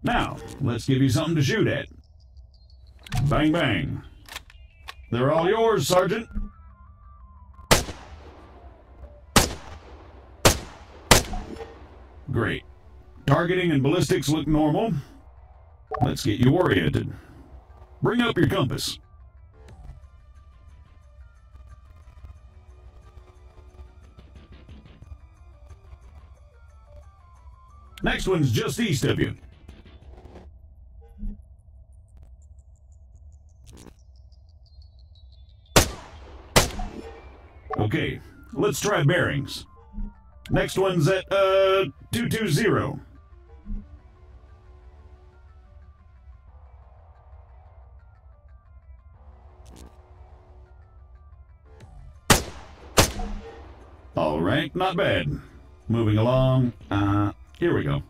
Now, let's give you something to shoot at. Bang, bang. They're all yours, Sergeant. Great. Targeting and ballistics look normal. Let's get you oriented. Bring up your compass. Next one's just east of you. Okay, let's try bearings. Next one's at, 220. All right, not bad. Moving along, here we go.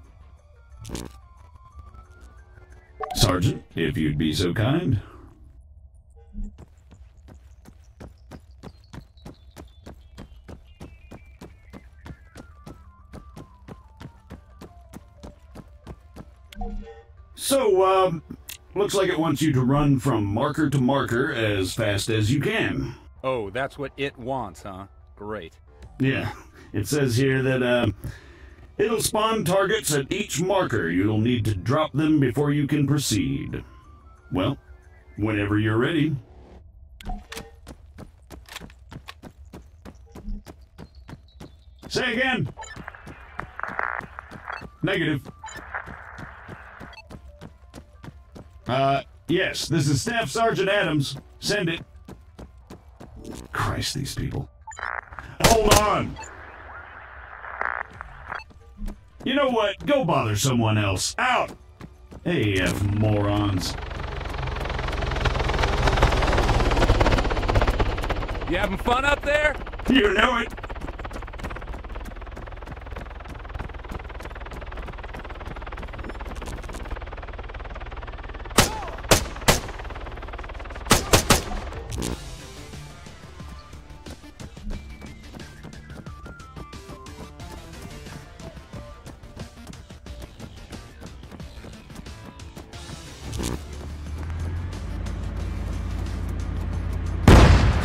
Sergeant, if you'd be so kind. So, looks like it wants you to run from marker to marker as fast as you can. Oh, that's what it wants, huh? Great. Yeah, it says here that, it'll spawn targets at each marker. You'll need to drop them before you can proceed. Well, whenever you're ready. Say again. Negative. Yes, this is Staff Sergeant Adams. Send it. Christ, these people. Hold on! You know what? Go bother someone else. Out! AF morons. You having fun up there? You know it!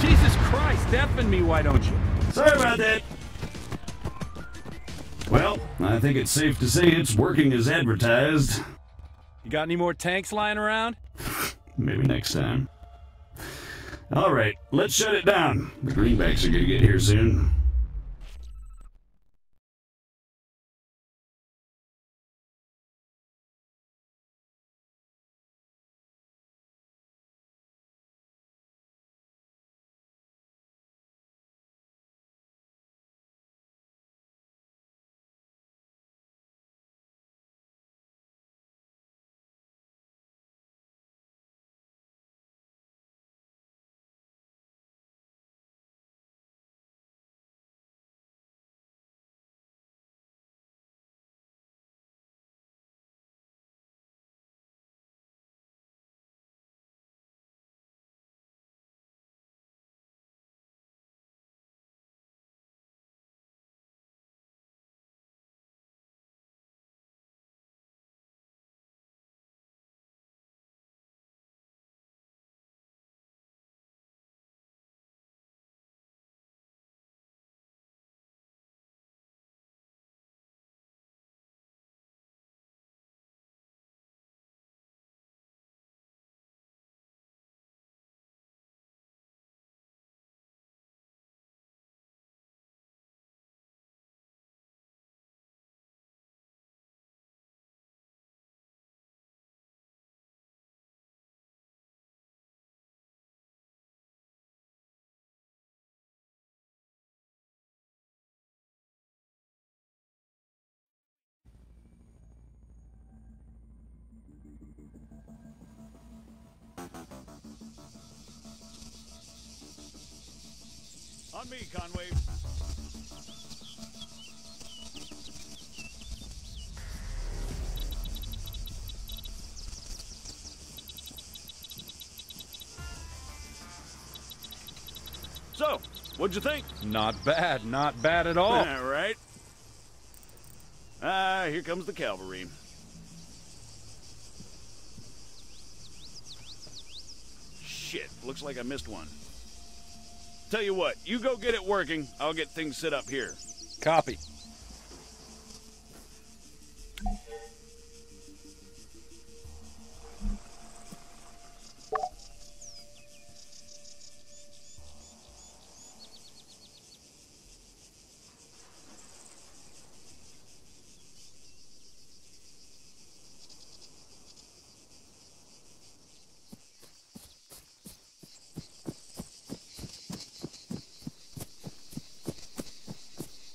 Jesus Christ, deafen me, why don't you? Sorry about that. Well, I think it's safe to say it's working as advertised. You got any more tanks lying around? Maybe next time. All right, let's shut it down. The greenbacks are gonna get here soon. On me, Conway. So, what'd you think? Not bad at all. All right. Here comes the cavalry. Shit, looks like I missed one. Tell you what, you go get it working. I'll get things set up here. Copy.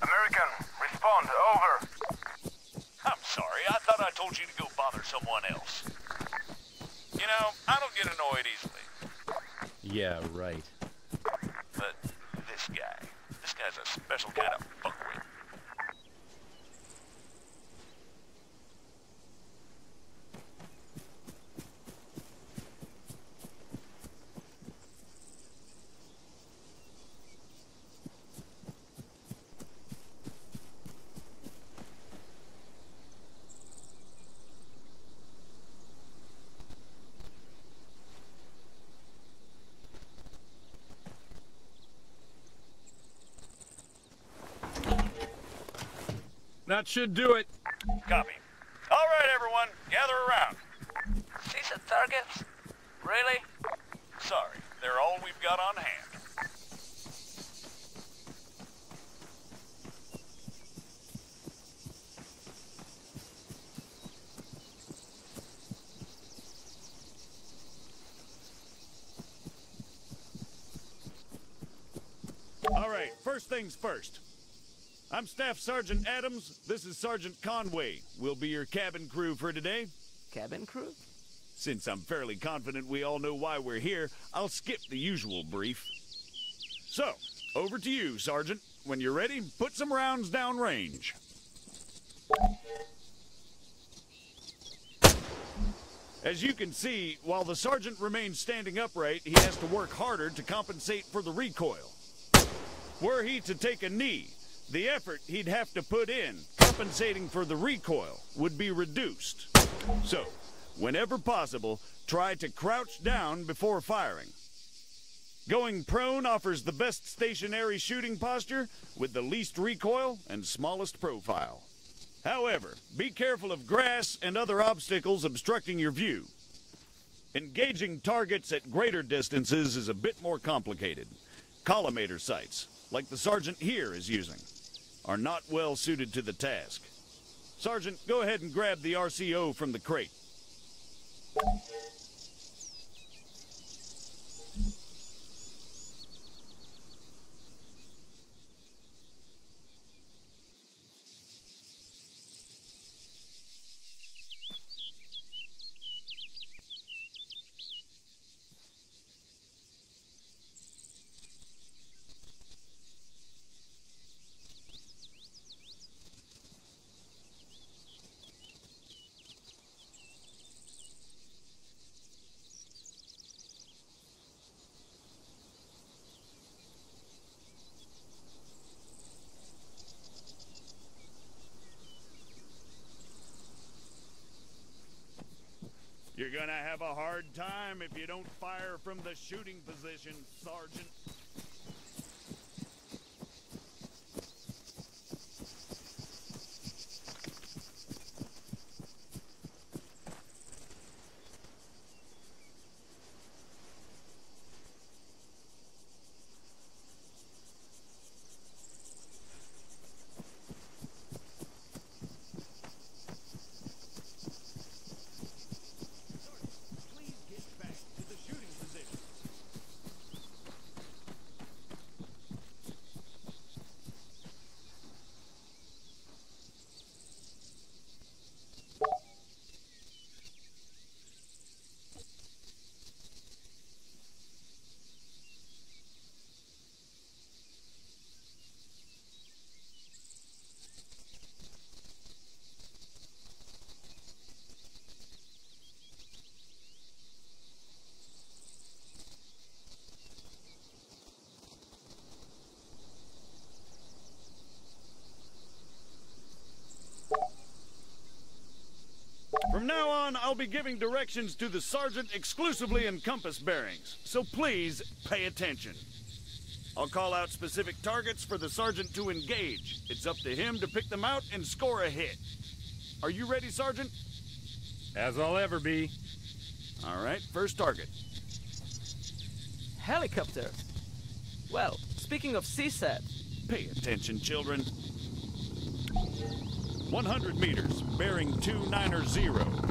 American, respond, over. I'm sorry, I thought I told you to go bother someone else. You know, I don't get annoyed easily. Yeah, right. But this guy's a special kind of fuckwit. That should do it. Copy. All right, everyone, gather around. See some targets? Really? Sorry, they're all we've got on hand. All right, first things first. I'm Staff Sergeant Adams. This is Sergeant Conway. We'll be your cabin crew for today. Cabin crew? Since I'm fairly confident we all know why we're here, I'll skip the usual brief. So, over to you, Sergeant. When you're ready, put some rounds down range. As you can see, while the sergeant remains standing upright, he has to work harder to compensate for the recoil. Were he to take a knee, the effort he'd have to put in, compensating for the recoil, would be reduced. So, whenever possible, try to crouch down before firing. Going prone offers the best stationary shooting posture with the least recoil and smallest profile. However, be careful of grass and other obstacles obstructing your view. Engaging targets at greater distances is a bit more complicated. Collimator sights, like the sergeant here is using, are not well suited to the task. Sergeant, go ahead and grab the RCO from the crate. You're gonna have a hard time if you don't fire from the shooting position, Sergeant. From now on, I'll be giving directions to the sergeant exclusively in compass bearings, so please pay attention. I'll call out specific targets for the sergeant to engage. It's up to him to pick them out and score a hit. Are you ready, Sergeant? As I'll ever be. All right, first target. Helicopter. Well, speaking of CSAT. Pay attention, children. 100 meters, bearing 290.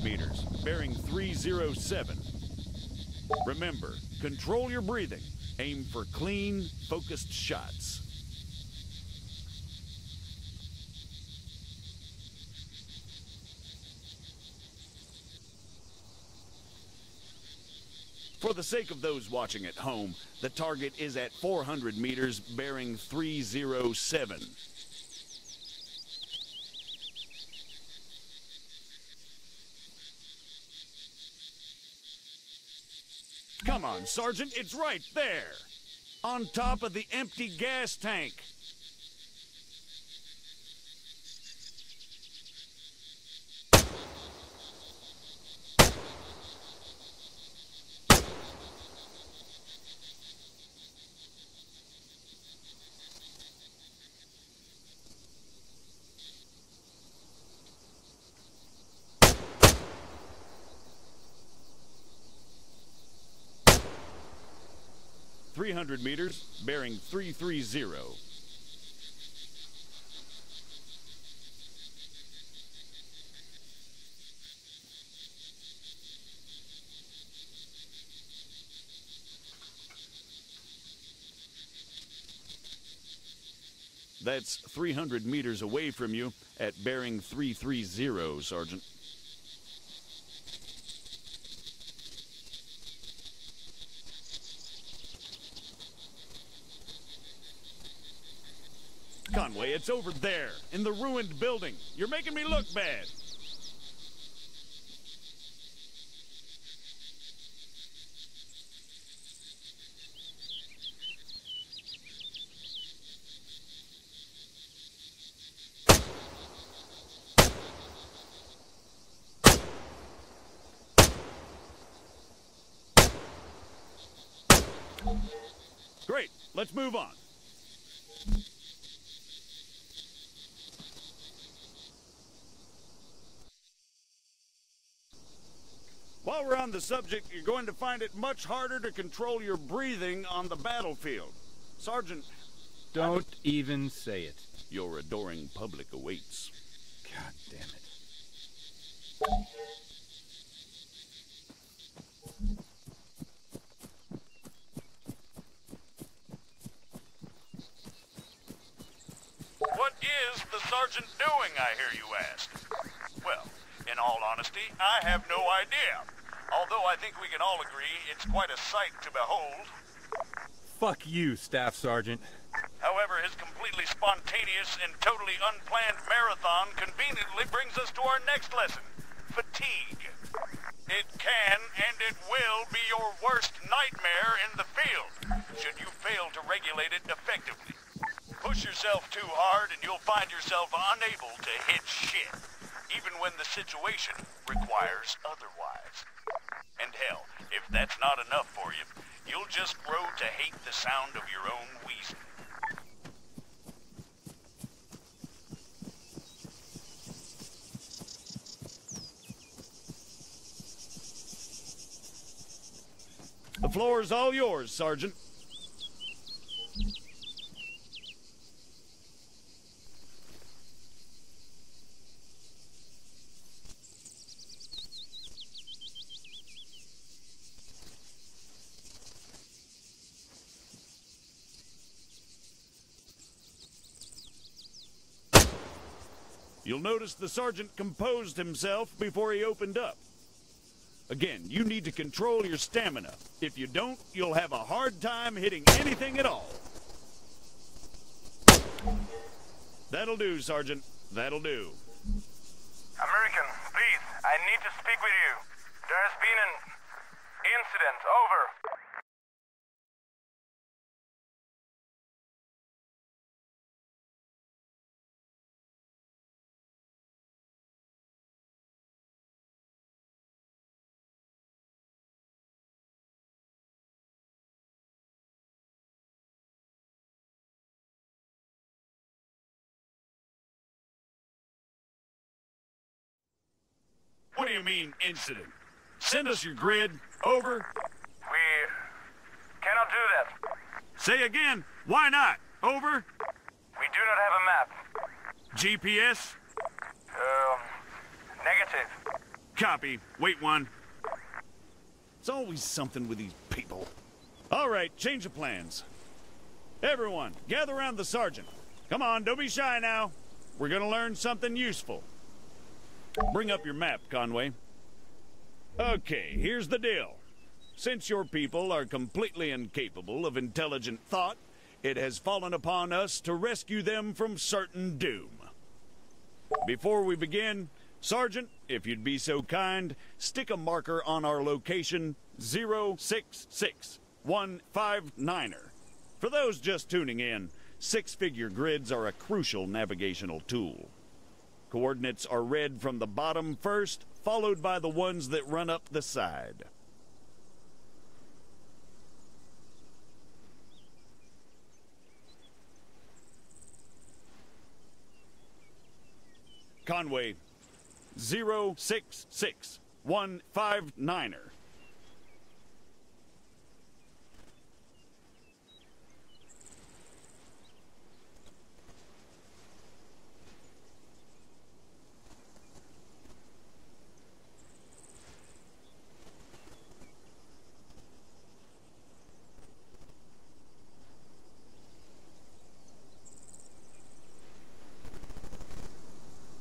meters, bearing 307. Remember, control your breathing. Aim for clean, focused shots. For the sake of those watching at home, the target is at 400 meters, bearing 307. Come on, Sergeant, it's right there. On top of the empty gas tank. .300 meters, bearing 330. That's 300 meters away from you at bearing 330, Sergeant. Conway, it's over there, in the ruined building. You're making me look bad. Great, let's move on. While we're on the subject, you're going to find it much harder to control your breathing on the battlefield. Sergeant... Don't even say it. Your adoring public awaits. God damn it. What is the sergeant doing, I hear you ask? Well, in all honesty, I have no idea. Although I think we can all agree it's quite a sight to behold. Fuck you, Staff Sergeant. However, his completely spontaneous and totally unplanned marathon conveniently brings us to our next lesson. Fatigue. It can and it will be your worst nightmare in the field, should you fail to regulate it effectively. Push yourself too hard and you'll find yourself unable to hit shit, even when the situation requires otherwise. And hell, if that's not enough for you, you'll just grow to hate the sound of your own wheezing. The floor is all yours, Sergeant. You'll notice the sergeant composed himself before he opened up. Again, you need to control your stamina. If you don't, you'll have a hard time hitting anything at all. That'll do, Sergeant. That'll do. American, please, I need to speak with you. There has been an incident. Over. What do you mean, incident? Send us your grid. Over. We cannot do that. Say again. Why not? Over. We do not have a map. GPS. Negative. Copy. Wait one. It's always something with these people. All right, change of plans. Everyone, gather around the sergeant. Come on, don't be shy now. We're gonna learn something useful. Bring up your map, Conway. Okay, here's the deal. Since your people are completely incapable of intelligent thought, it has fallen upon us to rescue them from certain doom. Before we begin, Sergeant, if you'd be so kind, stick a marker on our location 066159er. For those just tuning in, six-figure grids are a crucial navigational tool. Coordinates are read from the bottom first, followed by the ones that run up the side. Conway, 066159er.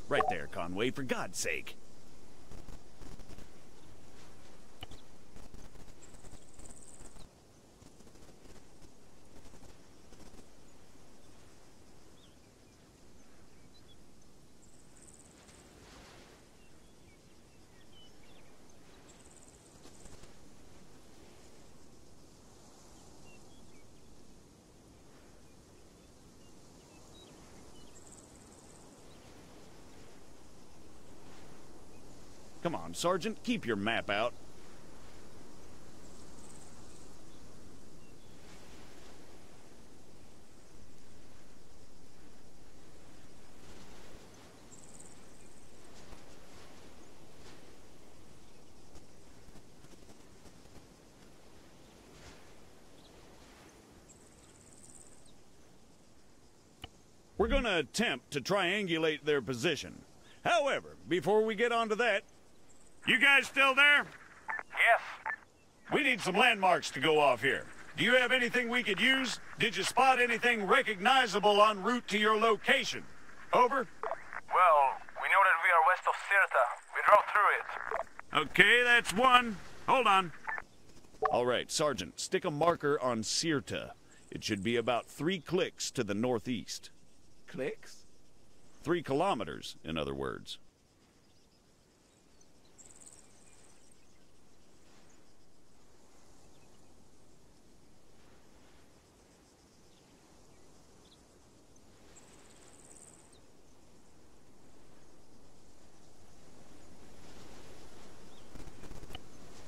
Right there, Conway, for God's sake. Come on, Sergeant, keep your map out. We're gonna attempt to triangulate their position. However, before we get onto that, you guys still there? Yes. We need some landmarks to go off here. Do you have anything we could use? Did you spot anything recognizable en route to your location? Over. Well, we know that we are west of Sirta. We drove through it. Okay, that's one. Hold on. All right, Sergeant, stick a marker on Sirta. It should be about 3 clicks to the northeast. Clicks? 3 kilometers, in other words.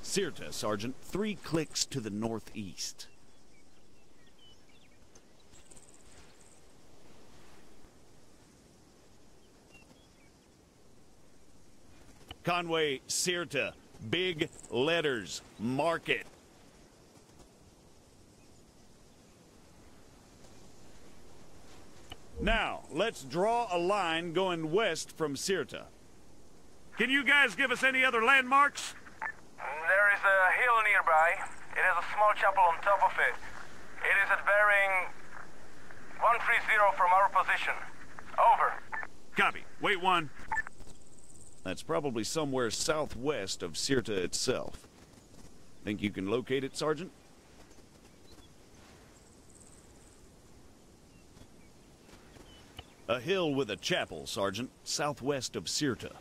Sirta, Sergeant. 3 clicks to the northeast. Conway, Sirta. Big letters. Mark it. Now, let's draw a line going west from Sirta. Can you guys give us any other landmarks? There is a hill nearby. It has a small chapel on top of it. It is at bearing 130 from our position. Over. Copy. Wait one. That's probably somewhere southwest of Sirta itself. Think you can locate it, Sergeant? A hill with a chapel, Sergeant, southwest of Sirta.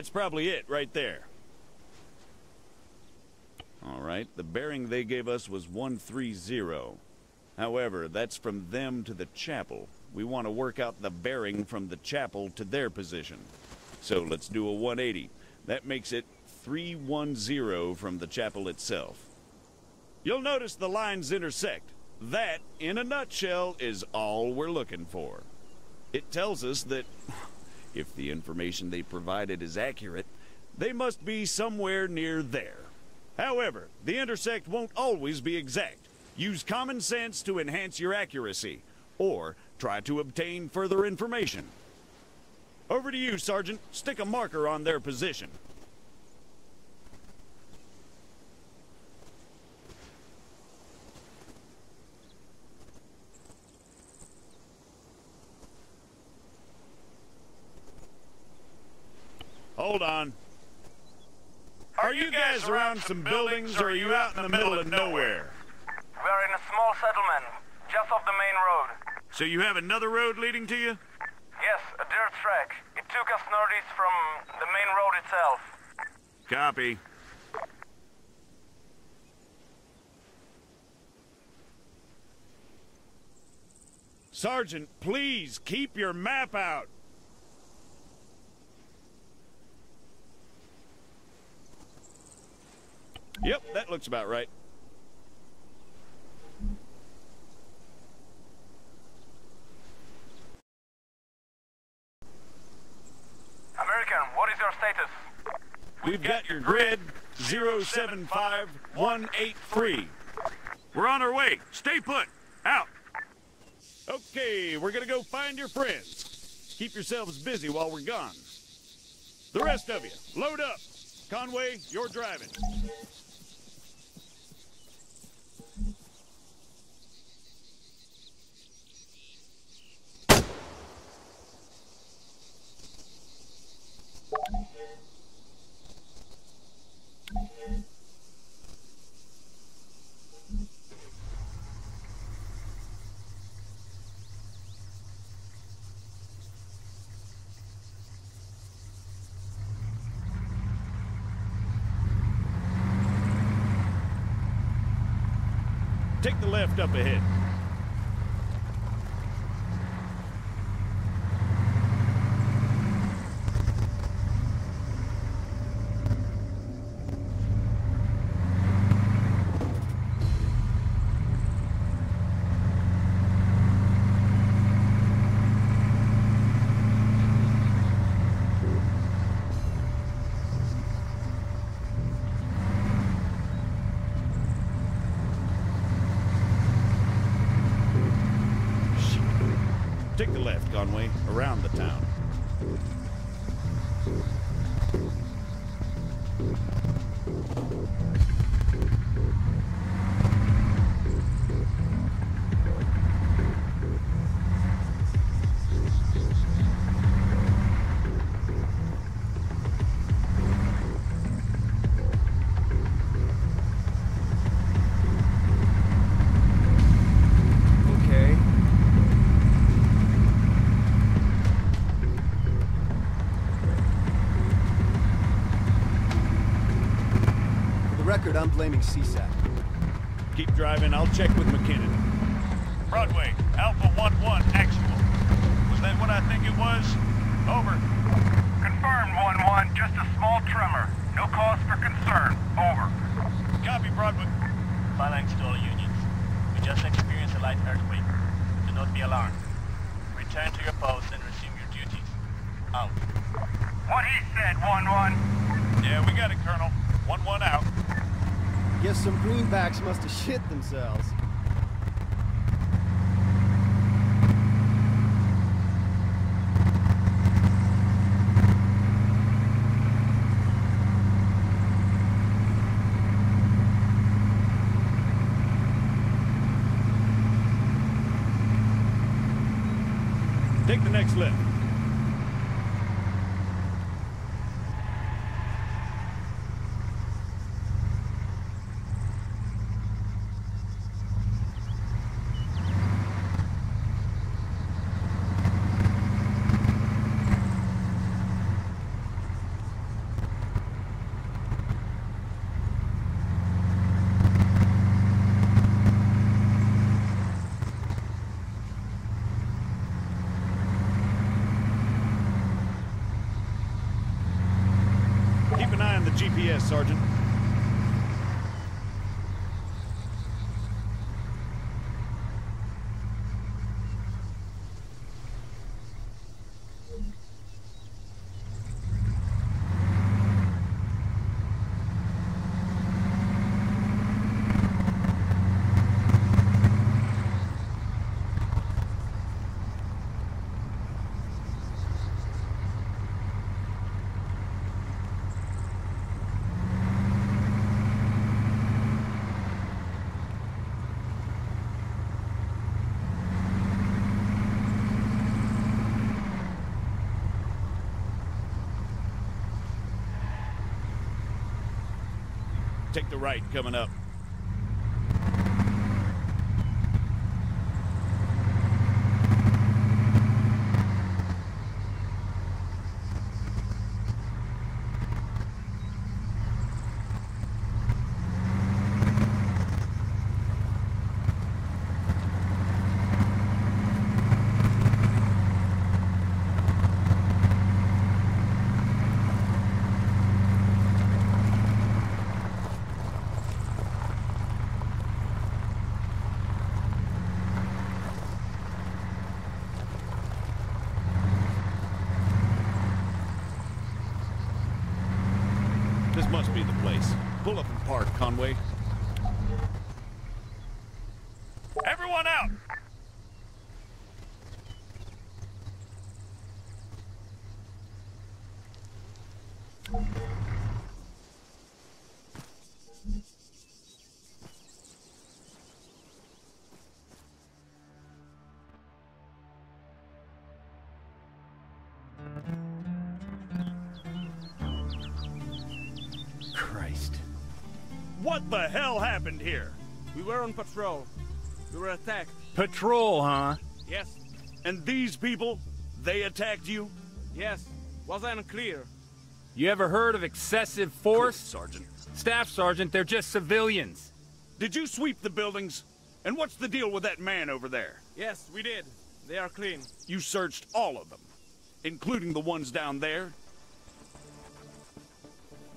That's probably it right there. All right, the bearing they gave us was 130. However, that's from them to the chapel. We want to work out the bearing from the chapel to their position. So let's do a 180. That makes it 310 from the chapel itself. You'll notice the lines intersect. That, in a nutshell, is all we're looking for. It tells us that if the information they provided is accurate, they must be somewhere near there. However, the intersect won't always be exact. Use common sense to enhance your accuracy, or try to obtain further information. Over to you, Sergeant. Stick a marker on their position. Hold on. Are you guys around some buildings, or are you out in the middle of nowhere? We're in a small settlement, just off the main road. So you have another road leading to you? Yes, a dirt track. It took us northeast from the main road itself. Copy. Sergeant, please keep your map out. Yep, that looks about right. American, what is your status? We've got your grid 075183. We're on our way. Stay put. Out. Okay, we're gonna go find your friends. Keep yourselves busy while we're gone. The rest of you, load up. Conway, you're driving. Take the left up ahead. Take the left, Conway, around the town. I'm blaming CSAC. Keep driving, I'll check with McKinnon. Broadway, Alpha 1-1, actual. Was that what I think it was? Over. Confirmed, 1-1. Just a small tremor. No cause for concern. Over. Copy, Broadway. Phalanx to all units. We just experienced a light earthquake. Do not be alarmed. Return to your post and resume your duties. Out. What he said, 1-1. Yeah, we got it, Colonel. 1-1 out. Guess some greenbacks must have shit themselves. Take the next left. GPS, Sergeant. Take the right coming up. This must be the place. Pull up and park, Conway. Everyone out! Christ. What the hell happened here? We were on patrol. We were attacked. Patrol, huh? Yes, And these people, they attacked you? yes. Was unclear. You ever heard of excessive Good, force? Sergeant. Staff Sergeant, they're just civilians. Did you sweep the buildings? And what's the deal with that man over there? Yes, we did. They are clean. You searched all of them, including the ones down there?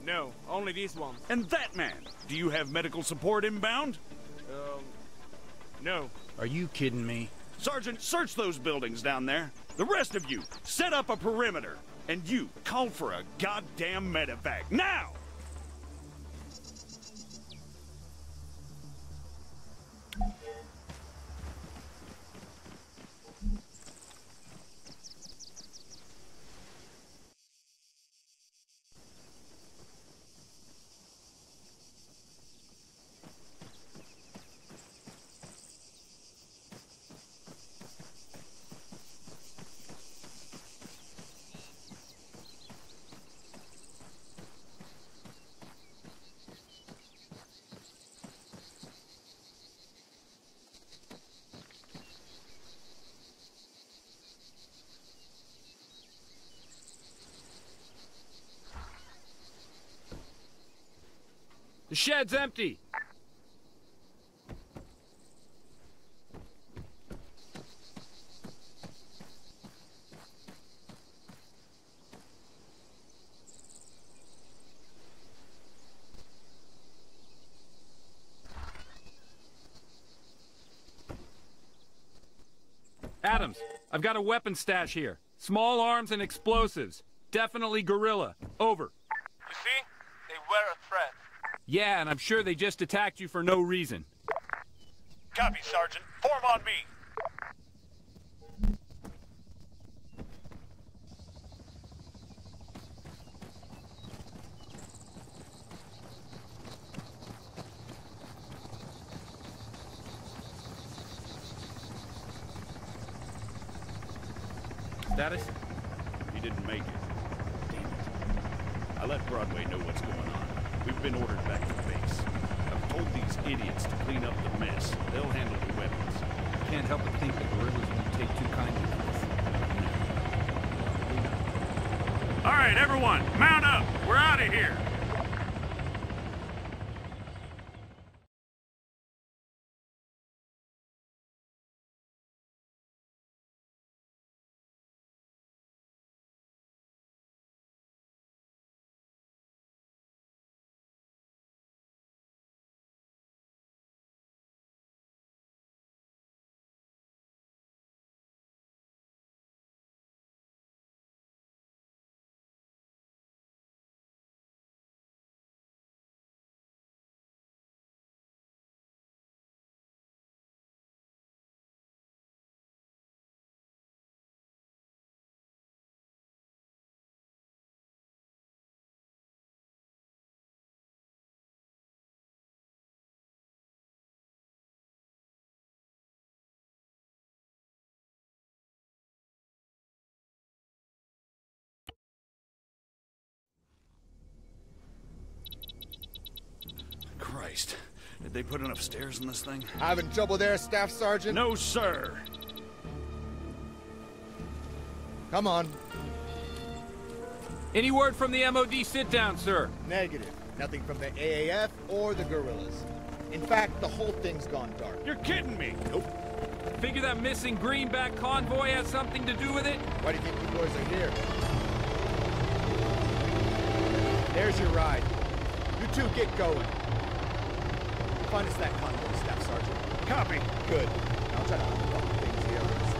No, only these ones. And that man, do you have medical support inbound? No. Are you kidding me? Sergeant, search those buildings down there. The rest of you, set up a perimeter. And you, call for a goddamn medevac, now! The shed's empty. Adams, I've got a weapon stash here. Small arms and explosives. Definitely guerrilla. Over. You see? They were a threat. Yeah, and I'm sure they just attacked you for no reason. Copy, Sergeant. Form on me. Status? He didn't make it. Damn it. I let Broadway know what's going on. We've been ordered back to base. I've told these idiots to clean up the mess. They'll handle the weapons. Can't help but think the guerrillas won't take too kindly to this. All right, everyone, mount up. We're out of here. Christ. Did they put enough stairs in this thing? Having trouble there, Staff Sergeant? No, sir. Come on. Any word from the MOD sit-down, sir? Negative. Nothing from the AAF or the guerrillas. In fact, the whole thing's gone dark. You're kidding me. Nope. Figure that missing greenback convoy has something to do with it? Why do you think you boys are here? There's your ride. You two get going. Find us that convoy, Staff Sergeant. Copy. Good. I'll try to unfuck things the others.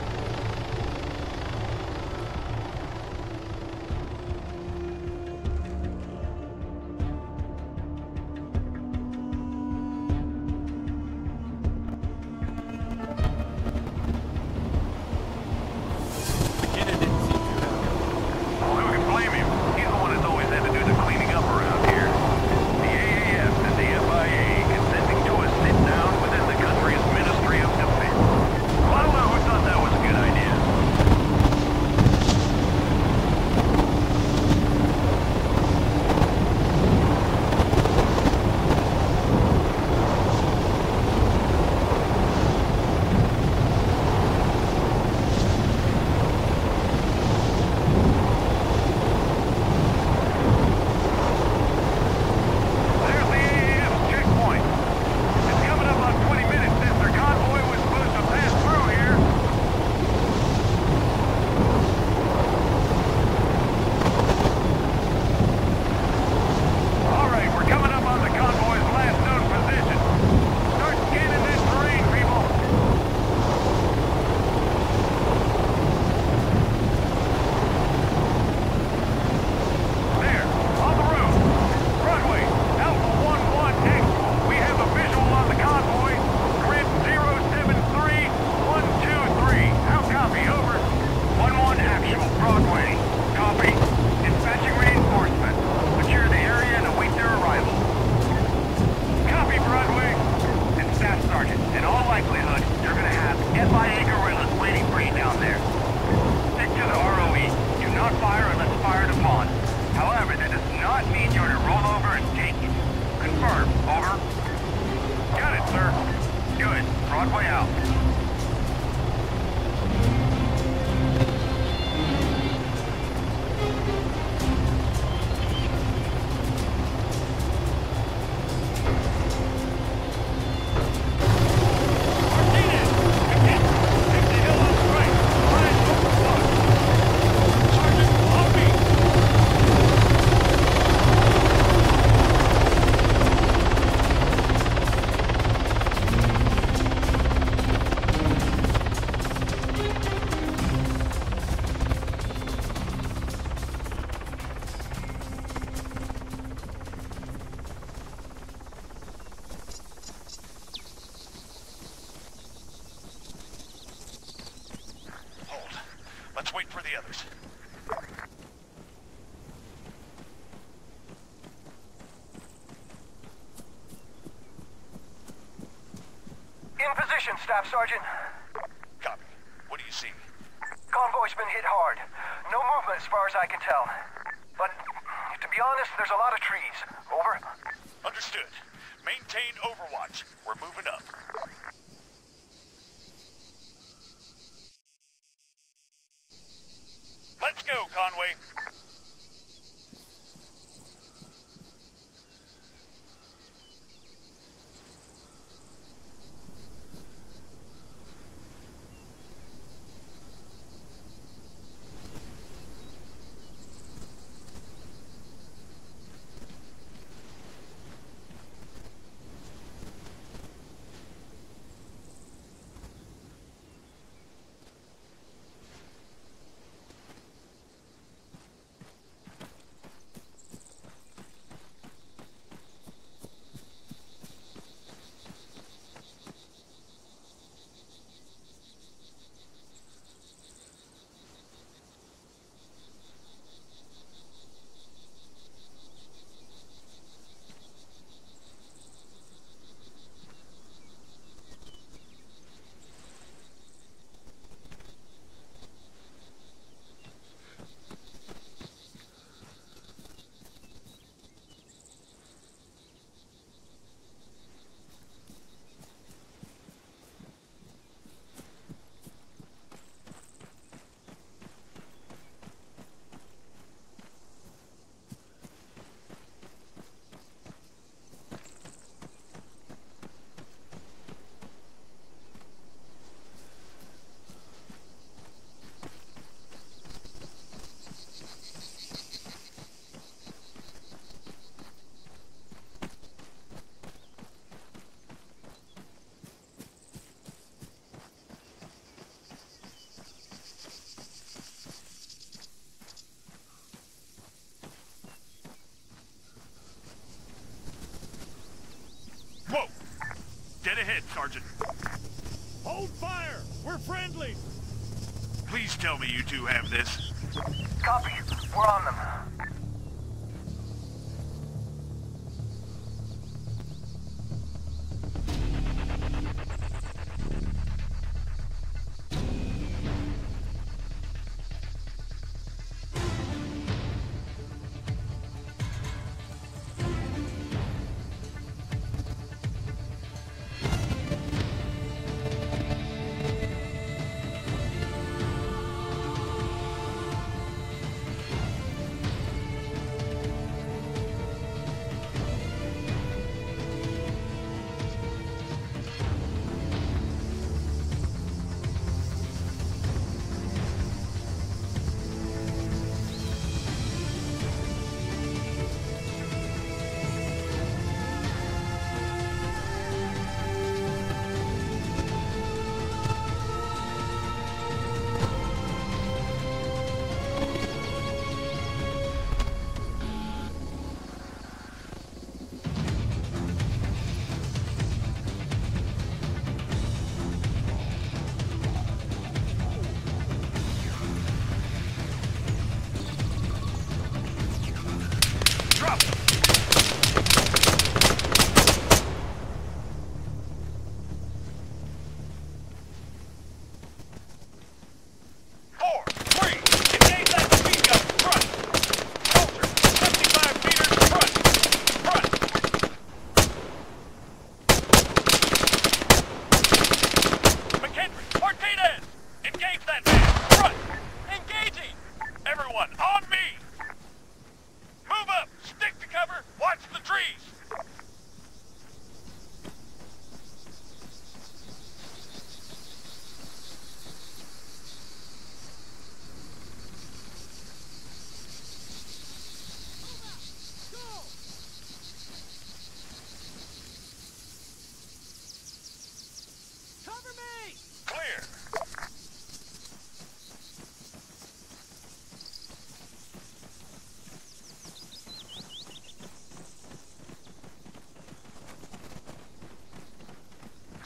Staff Sergeant. Copy. What do you see? Convoy's been hit hard. No movement as far as I can tell. But, to be honest, there's a lot of trees. Over. Understood. Maintain overwatch. We're moving up. Let's go, Conway. Sergeant. Hold fire! We're friendly! Please tell me you two have this. Copy. We're on them.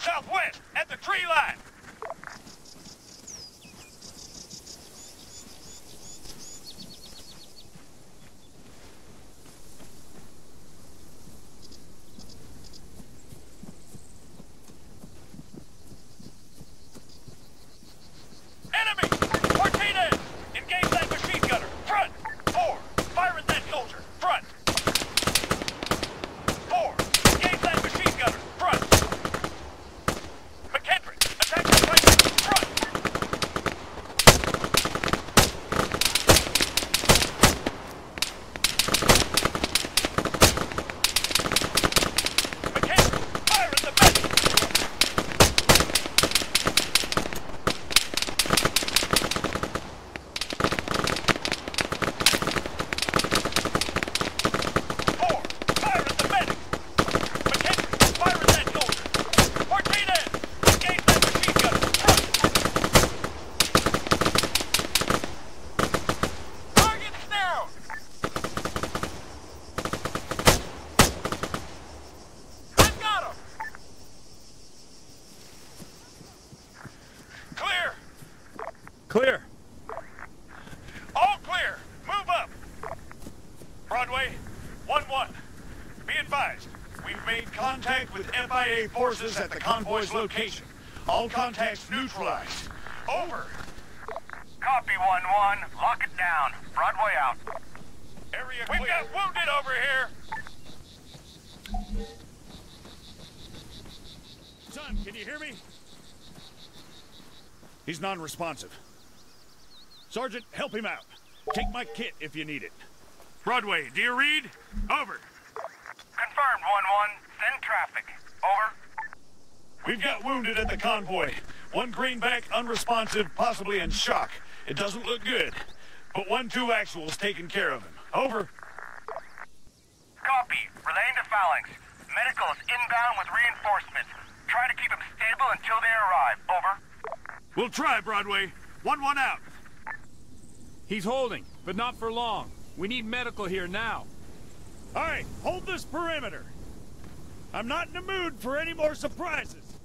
Southwest, at the tree line. Enemy! Martinez! Engage that machine gunner! Front! 4! Fire at that soldier! Front! 4! Engage that machine gunner! Front! McKendrick! Attack the rifle! Front! McKendrick! Fire at the medic! Four! Fire at the medic! McKendrick! Fire at that soldier! Martinez! Engage that machine gunner! Front! Target's down! I've got him! Clear! Clear. All clear! Move up! Broadway, 1-1. Be advised, we've made contact with FIA forces at the convoy's location. All contacts neutralized. Over. Copy 1-1. Lock it down. Broadway out. Area clear. We've got wounded over here. Son, can you hear me? He's non-responsive. Sergeant, help him out. Take my kit if you need it. Broadway, do you read? Over. Confirmed 1-1. Send traffic. Over. We've got wounded at the convoy. One greenback, unresponsive, possibly in shock. It doesn't look good. But 1-2 actual's taking care of him. Over. Copy. Relaying to Phalanx. Medical is inbound with reinforcements. Try to keep him stable until they arrive. Over. We'll try, Broadway. 1-1 out. He's holding, but not for long. We need medical here now. All right, hold this perimeter. I'm not in the mood for any more surprises.